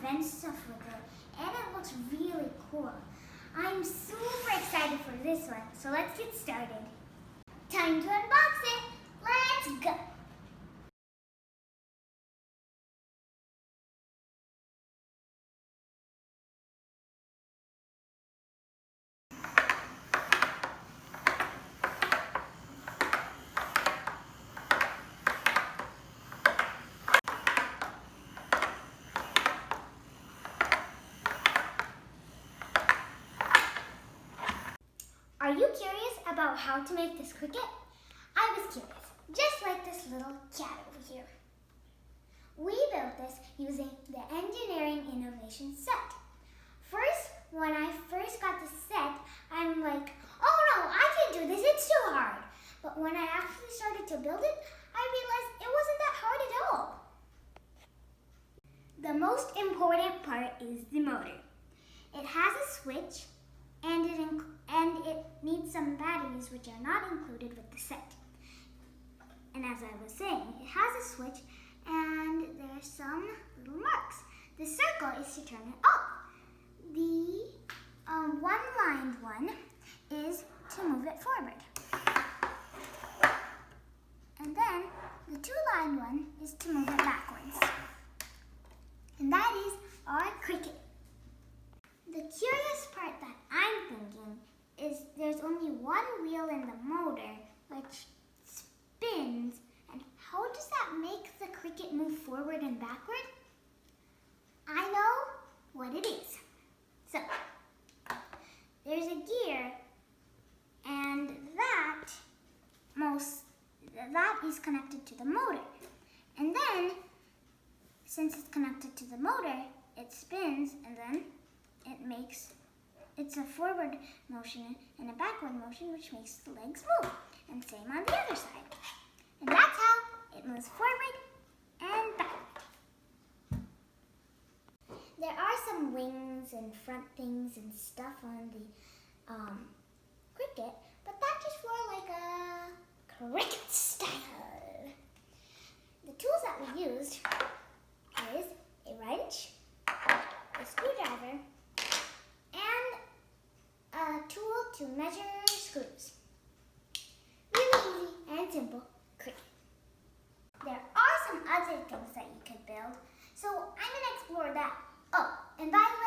invent stuff with it, and it looks really cool. I'm super excited for this one, so let's get started. Time to unbox it. Let's go. Are you curious about how to make this cricket? I was curious, just like this little cat over here. We built this using the Engineering Innovation set. First, when I first got the set, I'm like, oh no, I can't do this, it's too hard. But when I actually started to build it, I realized it wasn't that hard at all. The most important part is the motor. It has a switch, and it needs some batteries which are not included with the set. And as I was saying, it has a switch and there are some little marks. The circle is to turn it off. The one-lined one is to move it forward. And then the two-lined one is to move it backwards. And that is our cricket. The curious part that I'm thinking is there's only one wheel in the motor which spins, and how does that make the cricket move forward and backward? I know what it is. So, there's a gear, and that is connected to the motor. And then, since it's connected to the motor, it spins, and then it's a forward motion and a backward motion, which makes the legs move. And same on the other side. And that's how it moves forward and backward. There are some wings and front things and stuff on the cricket, but that's just for like a cricket style. The tools that we used is a wrench, a screwdriver, and a tool to measure screws. Really easy and simple cricket. There are some other things that you could build, so I'm going to explore that. Oh, and by the way,